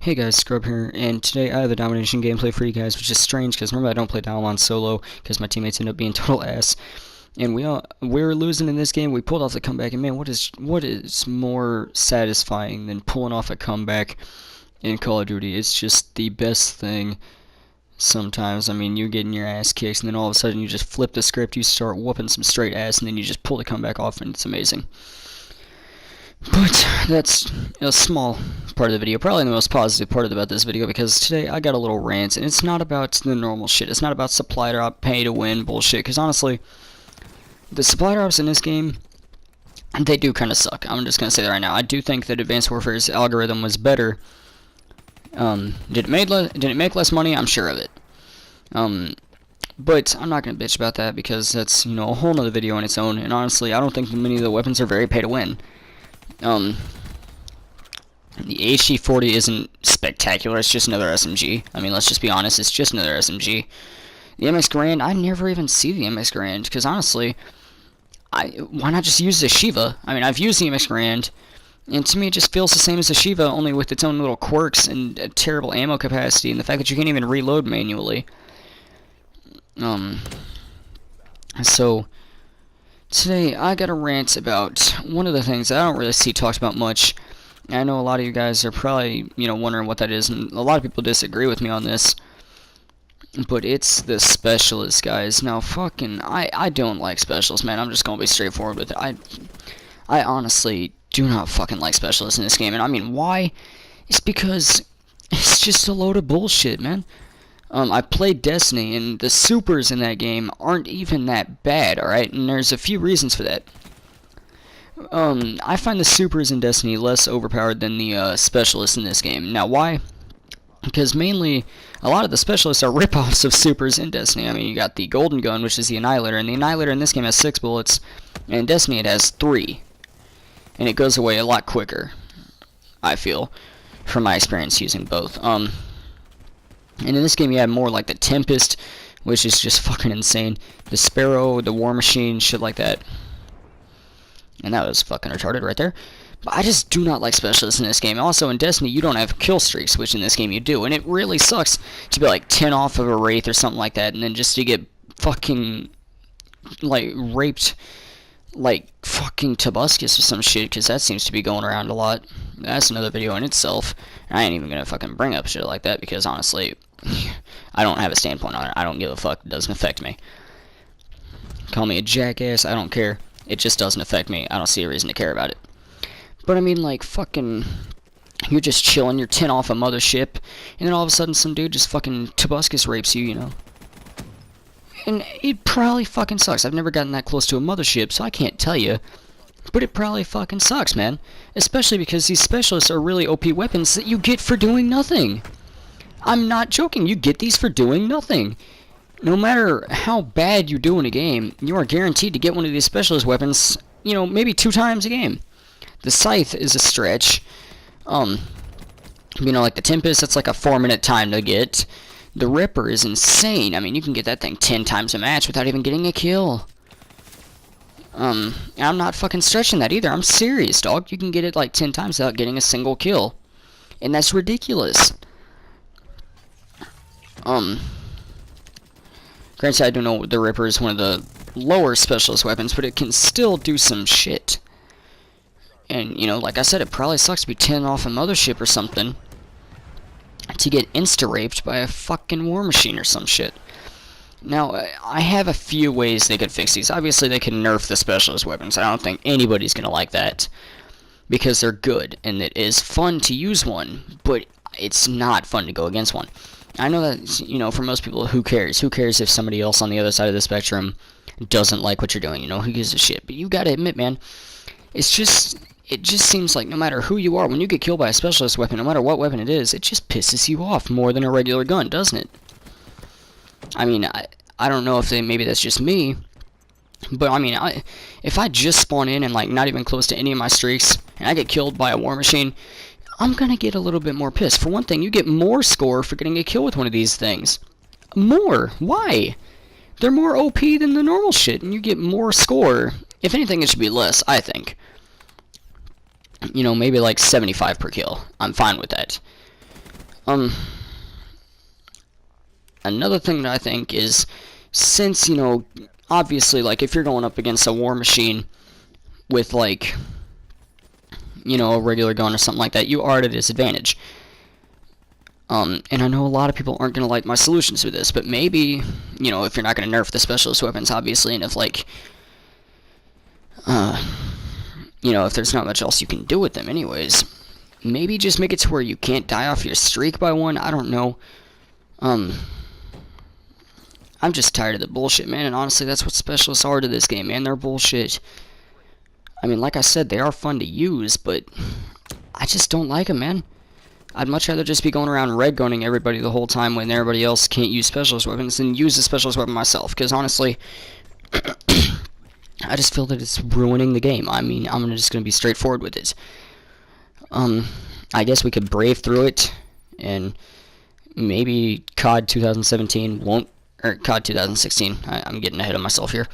Hey guys, Skrub here, and today I have a domination gameplay for you guys, which is strange because normally I don't play Dom solo because my teammates end up being total ass. And we're losing in this game. We pulled off the comeback, and man, what is more satisfying than pulling off a comeback in Call of Duty? It's just the best thing. Sometimes, I mean, you're getting your ass kicked, and then all of a sudden you just flip the script, you start whooping some straight ass, and then you just pull the comeback off, and it's amazing. But that's a small part of the video, probably the most positive part about this video, because today I got a little rant, and it's not about the normal shit. It's not about supply drop, pay to win bullshit, because honestly, the supply drops in this game, they do kind of suck. I'm just going to say that right now. I do think that Advanced Warfare's algorithm was better. Did it make less money? I'm sure of it. But I'm not going to bitch about that, because that's, a whole nother video on its own, and honestly, I don't think many of the weapons are very pay to win. The HG40 isn't spectacular, it's just another SMG. I mean, let's just be honest, it's just another SMG. The MX Garand, I never even see the MX Garand, because honestly, why not just use the Shiva? I mean, I've used the MX Garand, and to me it just feels the same as the Shiva, only with its own little quirks and a terrible ammo capacity, and the fact that you can't even reload manually. So today I got a rant about one of the things that I don't really see talked about much. I know a lot of you guys are probably, wondering what that is, and a lot of people disagree with me on this. But it's the specialists, guys. Now, I don't like specialists, man. I'm just gonna be straightforward with it. I honestly do not fucking like specialists in this game, and I mean, why? It's because it's just a load of bullshit, man. I played Destiny, and the supers in that game aren't even that bad, alright? And there's a few reasons for that. I find the supers in Destiny less overpowered than the specialists in this game. Now, why? Because mainly, a lot of the specialists are rip-offs of supers in Destiny. I mean, you got the Golden Gun, which is the Annihilator, and the Annihilator in this game has 6 bullets, and in Destiny it has 3. And it goes away a lot quicker, I feel, from my experience using both. And in this game you have more like the Tempest, which is just fucking insane. The Sparrow, the War Machine, shit like that. And that was fucking retarded right there. But I just do not like specialists in this game. Also, in Destiny, you don't have kill streaks, which in this game you do. And it really sucks to be like 10 off of a Wraith or something like that, and then just to get fucking, like, raped like fucking Tobuscus or some shit, because that seems to be going around a lot. That's another video in itself. I ain't even gonna fucking bring up shit like that, because honestly, I don't have a standpoint on it. I don't give a fuck. It doesn't affect me. Call me a jackass, I don't care. It just doesn't affect me. I don't see a reason to care about it. But I mean, like, fucking, you're just chilling, you're 10 off a mothership, and then all of a sudden some dude just fucking Tobuscus rapes you, And it probably fucking sucks. I've never gotten that close to a mothership, so I can't tell you. But it probably fucking sucks, man. Especially because these specialists are really OP weapons that you get for doing nothing. I'm not joking. You get these for doing nothing. No matter how bad you do in a game, you are guaranteed to get one of these specialist weapons, maybe 2 times a game. The Scythe is a stretch. Like the Tempest, that's like a 4-minute time to get. The Ripper is insane. I mean, you can get that thing 10 times a match without even getting a kill. I'm not fucking stretching that either. I'm serious, dog. You can get it like 10 times without getting a single kill. And that's ridiculous. Granted, I don't know, the Ripper is one of the lower specialist weapons, but it can still do some shit. And, like I said, it probably sucks to be 10 off a mothership or something to get insta-raped by a fucking war machine or some shit. Now, I have a few ways they could fix these. Obviously, they can nerf the specialist weapons. I don't think anybody's gonna like that, because they're good, and it is fun to use one, but it's not fun to go against one. I know that, for most people, who cares? Who cares if somebody else on the other side of the spectrum doesn't like what you're doing, who gives a shit? But you gotta admit, man, it just seems like no matter who you are, when you get killed by a specialist weapon, no matter what weapon it is, it just pisses you off more than a regular gun, doesn't it? I mean, I don't know if maybe that's just me, but I mean, if I just spawn in and like not even close to any of my streaks, and I get killed by a war machine, I'm gonna get a little bit more pissed. For one thing, you get more score for getting a kill with one of these things. More? Why? They're more OP than the normal shit, and you get more score. If anything, it should be less, I think. Maybe like 75 per kill. I'm fine with that. Another thing that I think is, since, obviously, like, if you're going up against a war machine with, like, a regular gun or something like that, you are at a disadvantage. And I know a lot of people aren't going to like my solutions to this, but maybe, if you're not going to nerf the specialist weapons, obviously, and if, like, if there's not much else you can do with them anyways, maybe just make it to where you can't die off your streak by one. I don't know. I'm just tired of the bullshit, man, and honestly, that's what specialists are to this game, man. They're bullshit. I mean, like I said, they are fun to use, but I just don't like them, man. I'd much rather just be going around red gunning everybody the whole time when everybody else can't use specialist weapons than use a specialist weapon myself, because honestly, I just feel that it's ruining the game. I mean, I'm just going to be straightforward with it. I guess we could brave through it, and maybe COD 2017 won't, or COD 2016, I'm getting ahead of myself here,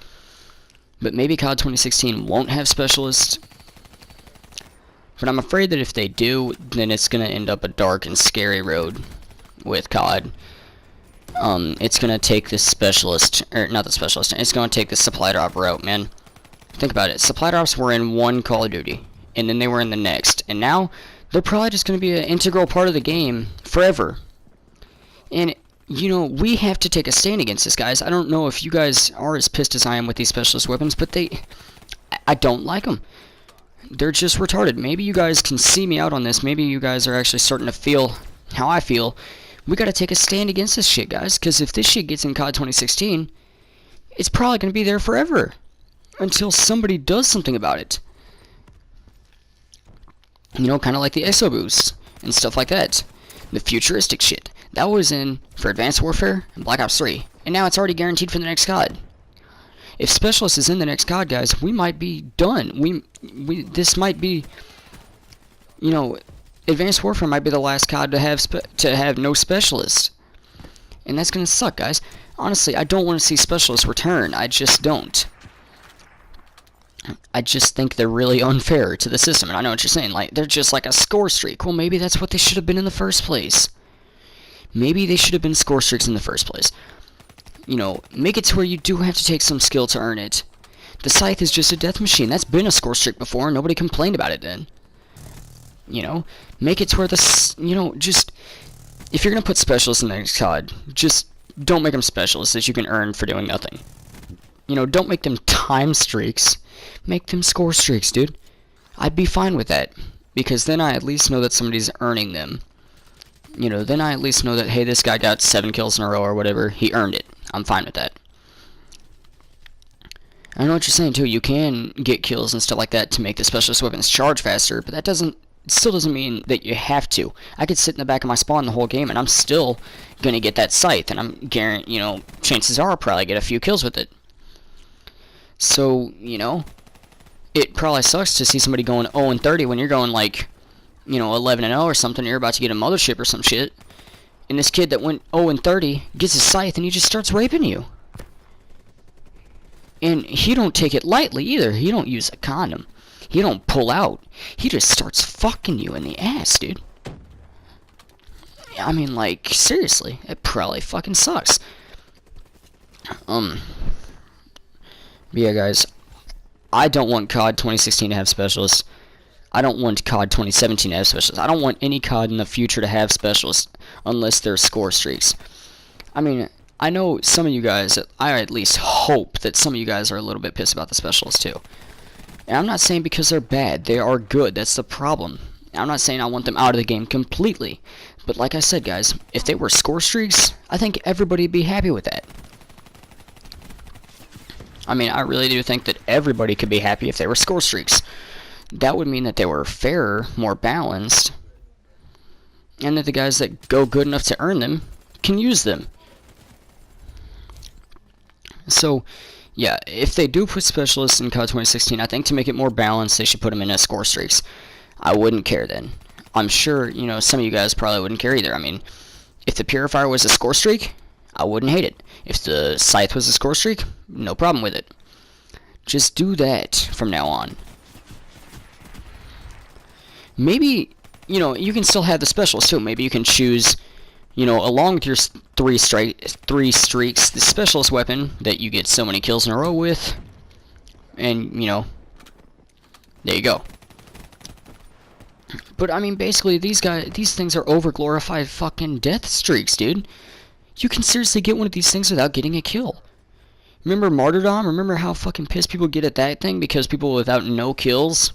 but maybe COD 2016 won't have specialists, but I'm afraid that if they do, then it's going to end up a dark and scary road with COD. It's going to take this specialist, or not the specialist, it's going to take the supply drop route, man. Think about it. Supply drops were in one Call of Duty, and then they were in the next, and now they're probably just going to be an integral part of the game forever. And, we have to take a stand against this, guys. I don't know if you guys are as pissed as I am with these specialist weapons, but I don't like them. They're just retarded. Maybe you guys can see me out on this. Maybe you guys are actually starting to feel how I feel. We gotta take a stand against this shit, guys, because if this shit gets in COD 2016, it's probably gonna be there forever until somebody does something about it. Kind of like the EXO boosts and stuff like that. The futuristic shit. That was in for Advanced Warfare and Black Ops 3, and now it's already guaranteed for the next COD. If Specialist is in the next COD, guys, we might be done. This might be, Advanced Warfare might be the last COD to have no Specialist, and that's gonna suck, guys. Honestly, I don't want to see Specialists return. I just don't. I just think they're really unfair to the system, and I know what you're saying. Like, they're just like a score streak. Well, maybe that's what they should have been in the first place. Maybe they should have been score streaks in the first place. Make it to where you do have to take some skill to earn it. The Scythe is just a death machine. That's been a score streak before, and nobody complained about it then. Make it to where just, if you're going to put specialists in the next COD, just don't make them specialists that you can earn for doing nothing. Don't make them time streaks. Make them score streaks, dude. I'd be fine with that, because then I at least know that somebody's earning them. Then I at least know that, hey, this guy got 7 kills in a row or whatever. He earned it. I'm fine with that. I know what you're saying, too. You can get kills and stuff like that to make the specialist weapons charge faster, but that still doesn't mean that you have to. I could sit in the back of my spawn the whole game, and I'm still going to get that Scythe, and I'm guaranteed, chances are I'll probably get a few kills with it. So, it probably sucks to see somebody going 0-30 when you're going, like, 11-0 or something, you're about to get a mothership or some shit, and this kid that went 0-30 gets his Scythe and he just starts raping you. And he don't take it lightly either. He don't use a condom. He don't pull out. He just starts fucking you in the ass, dude. I mean, like, seriously, it probably fucking sucks. But yeah, guys, I don't want COD 2016 to have specialists. I don't want COD 2017 to have specialists. I don't want any COD in the future to have specialists unless they're score streaks. I mean, I know some of you guys, I at least hope that some of you guys are a little bit pissed about the specialists too. And I'm not saying because they're bad. They are good. That's the problem. I'm not saying I want them out of the game completely. But like I said, guys, if they were score streaks, I think everybody would be happy with that. I mean, I really do think that everybody could be happy if they were score streaks. That would mean that they were fairer, more balanced, and that the guys that go good enough to earn them can use them. So, yeah, if they do put specialists in COD 2016, I think to make it more balanced, they should put them in as score streaks. I wouldn't care then. I'm sure, some of you guys probably wouldn't care either. I mean, if the Purifier was a score streak, I wouldn't hate it. If the Scythe was a score streak, no problem with it. Just do that from now on. Maybe you know, you can still have the specials too. Maybe you can choose, you know, along with your three streaks, the specialist weapon that you get so many kills in a row with, and, you know, there you go. But I mean, basically, these things are over-glorified fucking death streaks, dude. You can seriously get one of these things without getting a kill. Remember Martyrdom? Remember how fucking pissed people get at that thing because people without no kills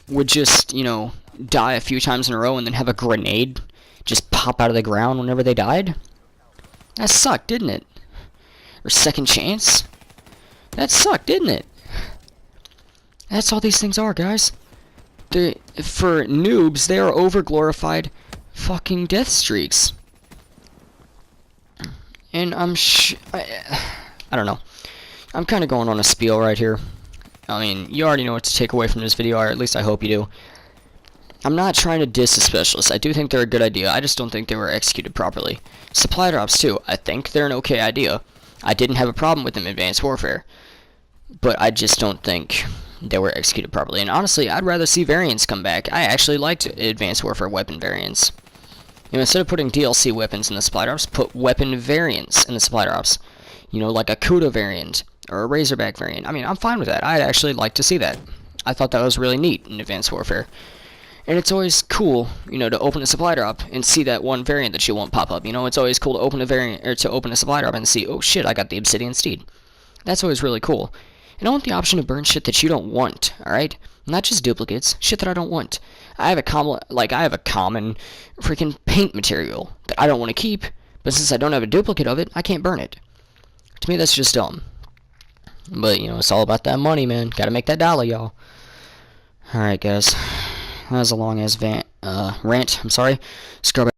would just, you know, die a few times in a row and then have a grenade just pop out of the ground whenever they died? That sucked, didn't it? Or Second Chance? That sucked, didn't it? That's all these things are, guys. For noobs, they are over-glorified fucking death streaks. And I don't know. I'm kind of going on a spiel right here. I mean, you already know what to take away from this video, or at least I hope you do. I'm not trying to diss the specialists. I do think they're a good idea. I just don't think they were executed properly. Supply drops, too. I think they're an okay idea. I didn't have a problem with them in Advanced Warfare. But I just don't think they were executed properly. And honestly, I'd rather see variants come back. I actually liked Advanced Warfare weapon variants. You know, instead of putting DLC weapons in the supply drops, put weapon variants in the supply drops. You know, like a Kuda variant or a Razorback variant. I mean, I'm fine with that. I'd actually like to see that. I thought that was really neat in Advanced Warfare. And it's always cool, you know, to open a supply drop and see that one variant that you won't pop up. You know, it's always cool to open a variant or to open a supply drop and see, oh shit, I got the Obsidian Steed. That's always really cool. And I want the option to burn shit that you don't want, alright? Not just duplicates, shit that I don't want. I have a common freaking paint material that I don't want to keep, but since I don't have a duplicate of it, I can't burn it. To me, that's just dumb. But, you know, it's all about that money, man. Gotta make that dollar, y'all. Alright, guys. That was a long-ass rant. I'm sorry. Scrub